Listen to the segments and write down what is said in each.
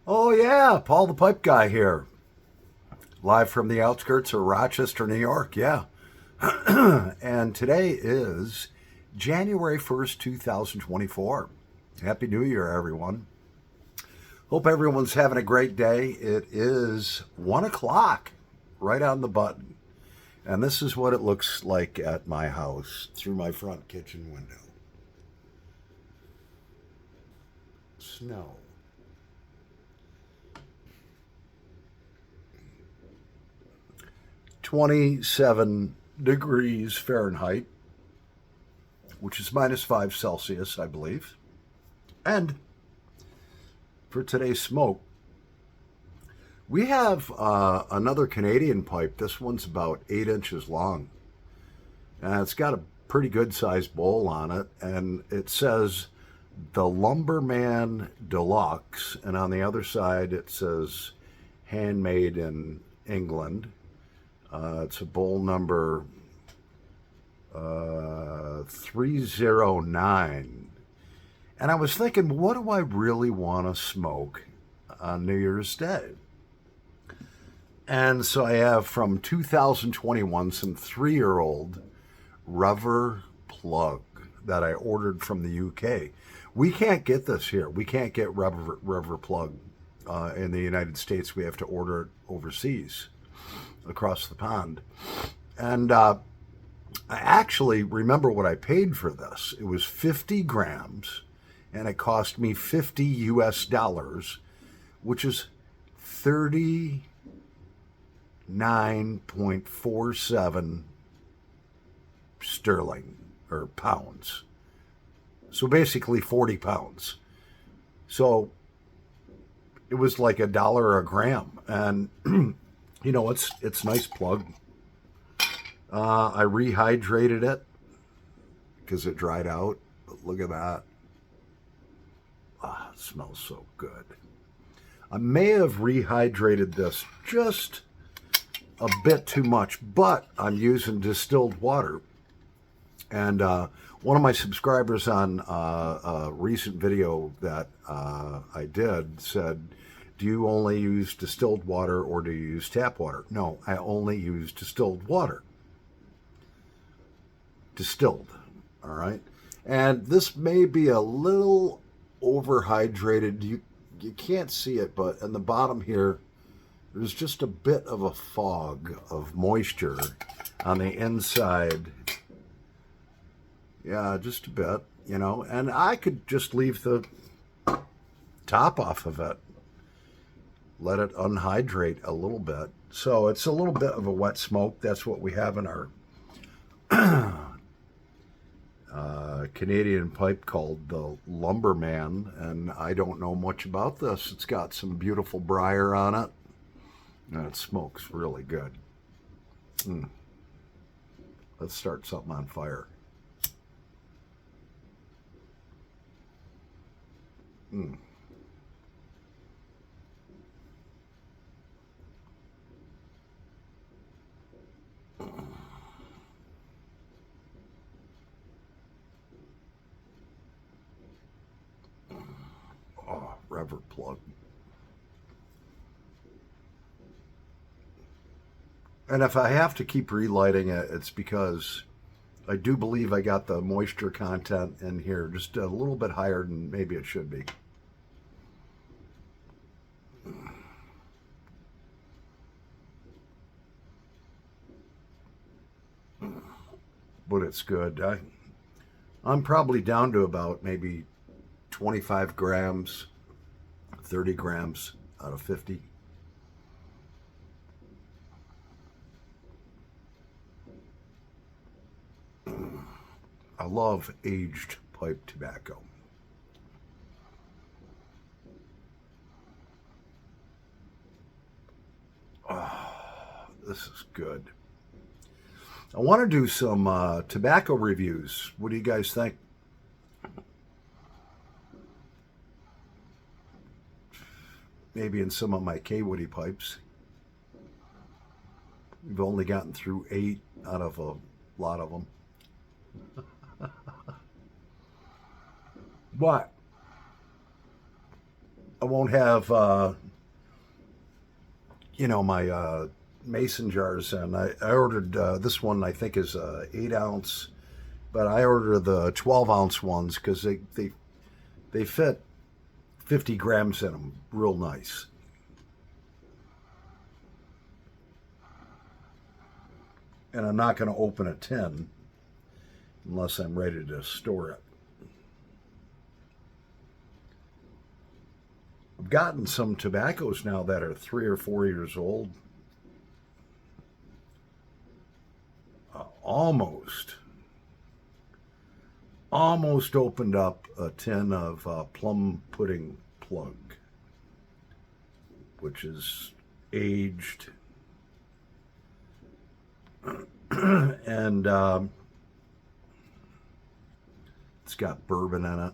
Oh, yeah, Paul the Pipe Guy here, live from the outskirts of Rochester, New York. Yeah. And today is January 1st, 2024. Happy New Year, everyone. Hope everyone's having a great day. It is 1 o'clock, right on the button. And this is what it looks like at my house through my front kitchen window. Snow. 27 degrees Fahrenheit, which is minus 5 Celsius, I believe. And for today's smoke, we have another Canadian pipe. This one's about 8 inches long. And it's got a pretty good sized bowl on it. And it says the Lumberman Deluxe. And on the other side, it says handmade in England. It's a bowl number 309. And I was thinking, what do I really want to smoke on New Year's Day? And so I have from 2021 some 3-year-old Rever Plug that I ordered from the UK. We can't get this here. We can't get Rever Plug in the United States. We have to order it overseas, across the pond. And I actually remember what I paid for this. It was 50 grams, and it cost me 50 US dollars, which is 39.47 sterling or pounds. So basically 40 pounds. So it was like $1 a gram. And it's nice plug. I rehydrated it because it dried out. But look at that. It smells so good. I may have rehydrated this just a bit too much, but I'm using distilled water. And one of my subscribers on a recent video that I did said, do you only use distilled water or do you use tap water? No, I only use distilled water. Distilled, all right? And this may be a little overhydrated. You can't see it, but in the bottom here, there's just a bit of a fog of moisture on the inside. Yeah, just a bit, and I could just leave the top off of it, let it unhydrate a little bit. So it's a little bit of a wet smoke. That's what we have in our Canadian pipe called the Lumberman, and I don't know much about this. It's got some beautiful briar on it, and it smokes really good. Let's start something on fire. Oh, Rever Plug. And if I have to keep relighting it, it's because I do believe I got the moisture content in here just a little bit higher than maybe it should be. But it's good. I'm probably down to about maybe 25 grams, 30 grams out of 50. I love aged pipe tobacco. Oh, this is good. I want to do some tobacco reviews. What do you guys think? Maybe in some of my K-Woody pipes. We've only gotten through 8 out of a lot of them. But I won't have, my mason jars in. I ordered this one, I think is 8 ounce, but I ordered the 12 ounce ones because they fit 50 grams in them real nice. And I'm not going to open a tin unless I'm ready to store it. I've gotten some tobaccos now that are 3 or 4 years old. Almost opened up a tin of plum pudding plug, which is aged. And it's got bourbon in it.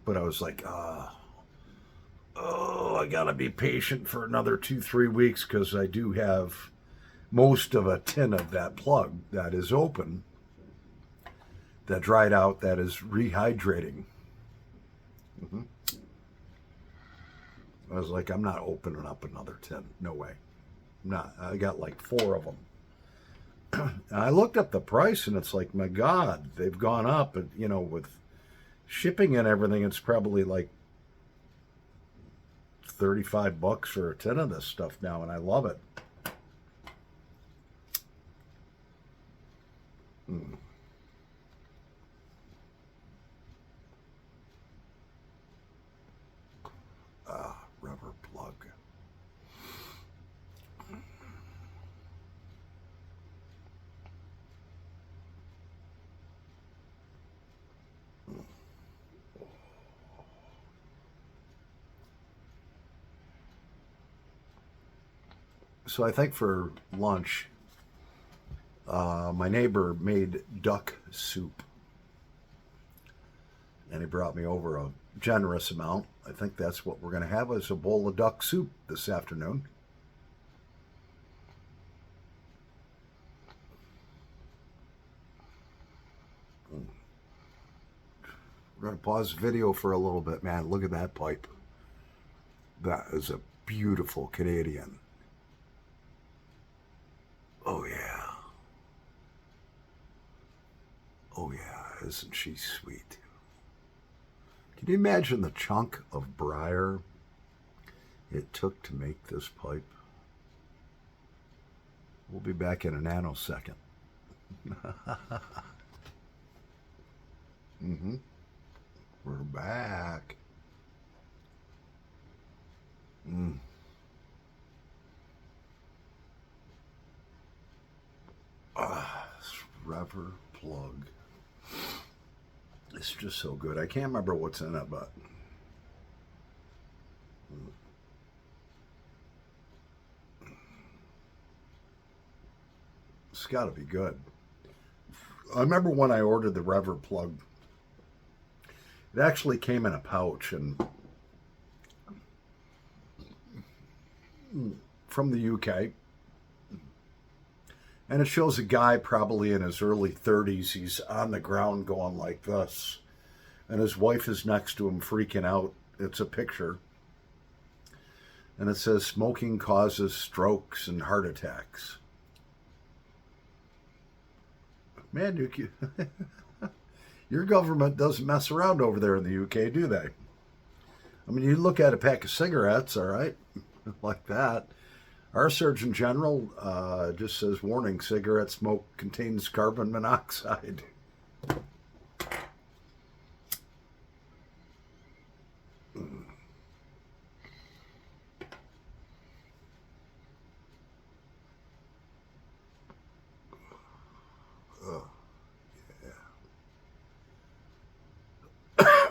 But I was like, I gotta be patient for another 2-3 weeks because I do have most of a tin of that plug that is open, that dried out, that is rehydrating. Mm-hmm. I was like, I'm not opening up another tin. No way. I'm not. I got like 4 of them. And I looked up the price and it's like, my God, they've gone up. And, with shipping and everything, it's probably like $35 for a tin of this stuff now, and I love it. Rubber plug. So I think for lunch, my neighbor made duck soup. And he brought me over a generous amount. I think that's what we're going to have, is a bowl of duck soup this afternoon. We're going to pause the video for a little bit, man. Look at that pipe. That is a beautiful Canadian. Oh, yeah. Oh, yeah. Isn't she sweet? Can you imagine the chunk of briar it took to make this pipe? We'll be back in a nanosecond. Mm-hmm. We're back. This rubber plug. It's just so good. I can't remember what's in it, but it's got to be good. I remember when I ordered the rubber plug, it actually came in a pouch, and from the UK. And it shows a guy probably in his early 30s. He's on the ground going like this. And his wife is next to him freaking out. It's a picture. And it says, smoking causes strokes and heart attacks. Man, your government doesn't mess around over there in the UK, do they? I mean, you look at a pack of cigarettes, all right, like that. Our Surgeon General just says, warning, cigarette smoke contains carbon monoxide. Oh,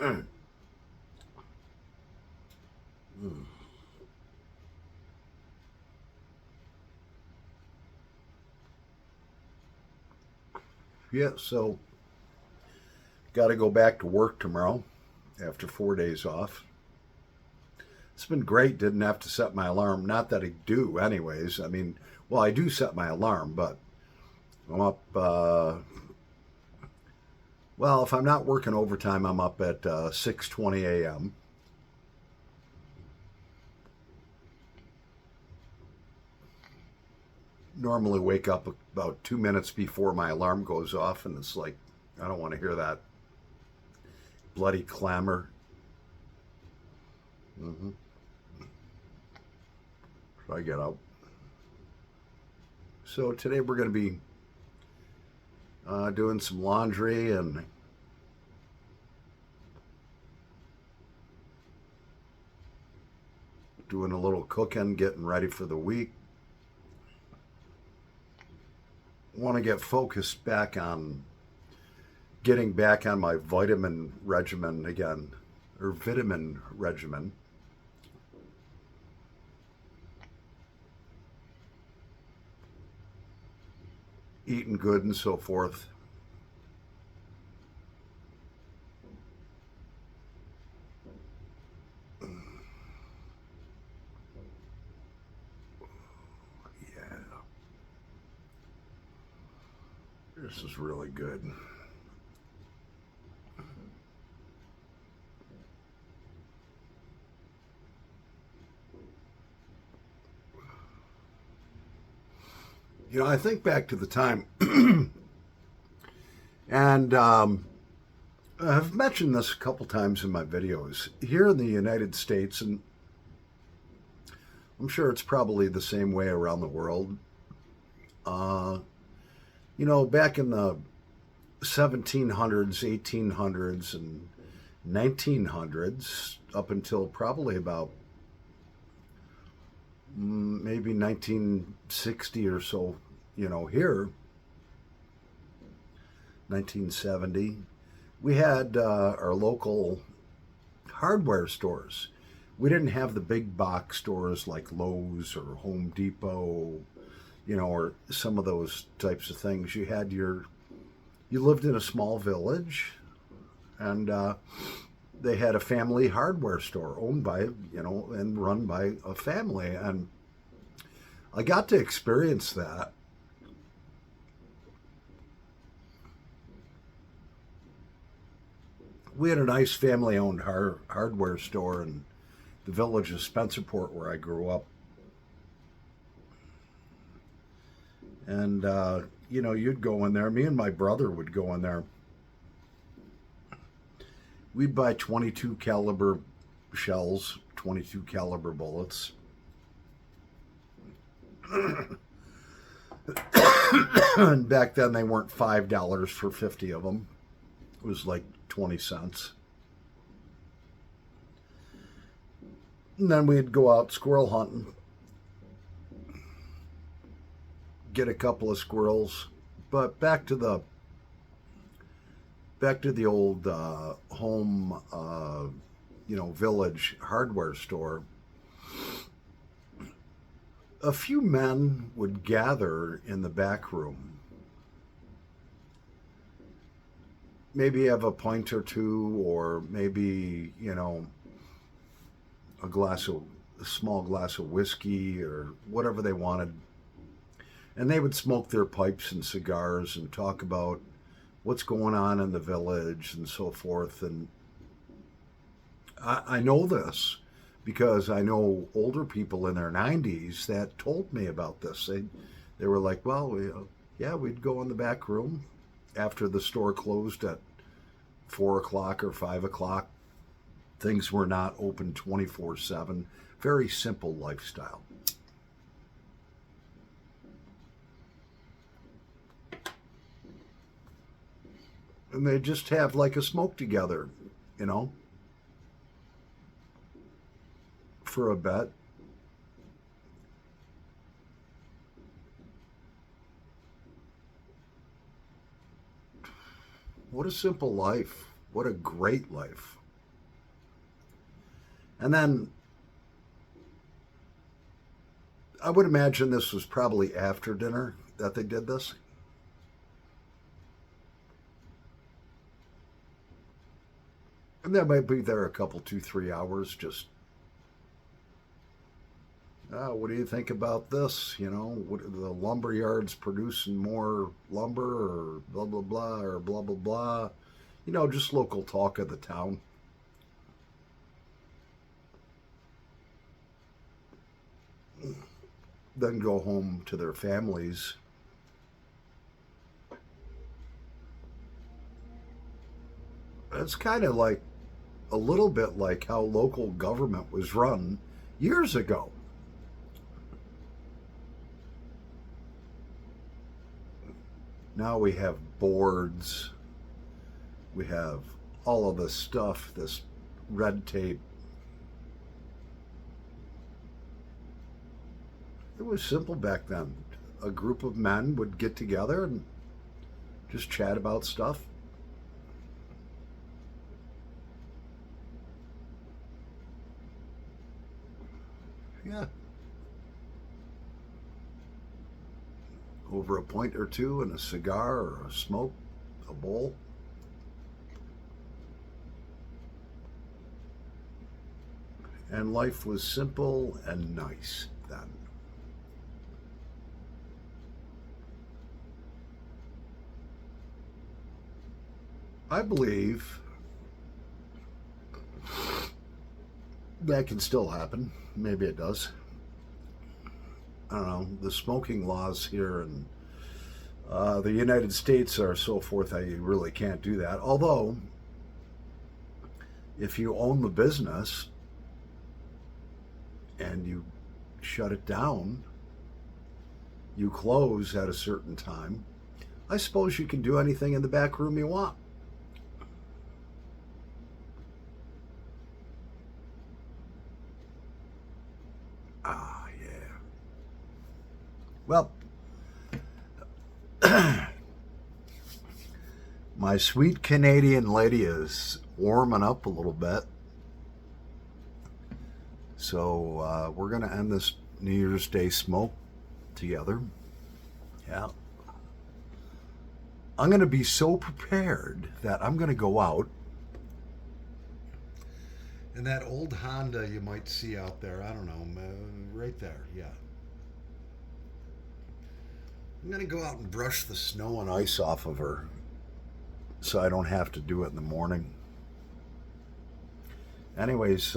yeah. Yeah, so got to go back to work tomorrow after 4 days off. It's been great. Didn't have to set my alarm. Not that I do, anyways. I mean, well, I do set my alarm, but I'm up. Well, if I'm not working overtime, I'm up at 6:20 a.m. normally wake up about 2 minutes before my alarm goes off, and it's like, I don't want to hear that bloody clamor. So I get up. So today we're going to be doing some laundry and doing a little cooking, getting ready for the week. Want to get focused back on getting back on my vitamin regimen again, or vitamin regimen. Eating good and so forth. This is really good. You know, I think back to the time, and I've mentioned this a couple times in my videos. Here in the United States, and I'm sure it's probably the same way around the world, you know, back in the 1700s, 1800s, and 1900s, up until probably about maybe 1960 or so, you know, here, 1970, we had our local hardware stores. We didn't have the big box stores like Lowe's or Home Depot, you know, or some of those types of things. You lived in a small village, and they had a family hardware store owned by, you know, and run by a family. And I got to experience that. We had a nice family-owned hardware store in the village of Spencerport, where I grew up. And, you know, you'd go in there. Me and my brother would go in there. We'd buy 22 caliber shells, 22 caliber bullets. And back then they weren't $5 for 50 of them. It was like 20 cents. And then we'd go out squirrel hunting, get a couple of squirrels. But back to the old home, you know, village hardware store. A few men would gather in the back room, maybe have a pint or two, or maybe, you know, a small glass of whiskey or whatever they wanted. And they would smoke their pipes and cigars and talk about what's going on in the village and so forth. And I know this because I know older people in their 90s that told me about this. They were like, well, yeah, we'd go in the back room after the store closed at 4 o'clock or 5 o'clock. Things were not open 24/7. Very simple lifestyle. And they just have like a smoke together, you know, for a bet. What a simple life. What a great life. And then I would imagine this was probably after dinner that they did this. And they might be there a couple, 2, 3 hours just, what do you think about this? You know, what, the lumber yards producing more lumber, or blah, blah, blah, or blah, blah, blah. You know, just local talk of the town. then go home to their families. It's kind of like a little bit like how local government was run years ago. Now we have boards, we have all of this stuff, this red tape. It was simple back then. A group of men would get together and just chat about stuff. Yeah. Over a pint or two and a cigar or a smoke, a bowl. And life was simple and nice then. I believe that can still happen. Maybe it does. I don't know. The smoking laws here in the United States are so forth that you really can't do that. Although, if you own the business and you shut it down, you close at a certain time, I suppose you can do anything in the back room you want. Ah, yeah. Well, my sweet Canadian lady is warming up a little bit. So we're going to end this New Year's Day smoke together. Yeah. I'm going to be so prepared that I'm going to go out. And that old Honda you might see out there, I don't know, right there, yeah. I'm going to go out and brush the snow and ice off of her so I don't have to do it in the morning. Anyways,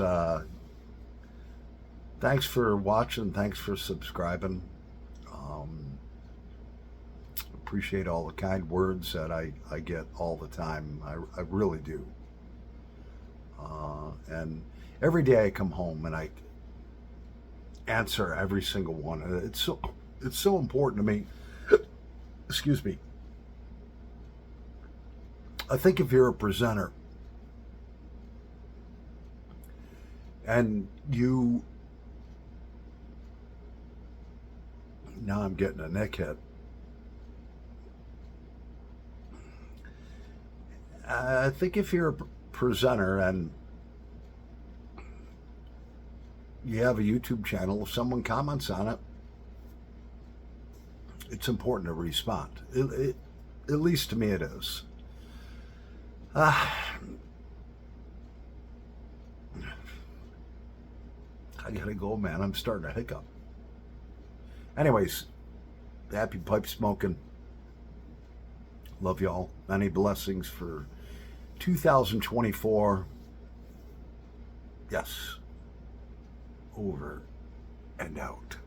thanks for watching. Thanks for subscribing. Appreciate all the kind words that I get all the time. I really do. And every day I come home and I answer every single one. It's so important to me. Excuse me. I think if you're a presenter and you, now I'm getting a neck hit. I think if you're a presenter and you have a YouTube channel, if someone comments on it, it's important to respond. At least to me it is. I gotta go, man. I'm starting to hiccup. Anyways, happy pipe smoking. Love y'all. Many blessings for 2024. Yes. Over and out.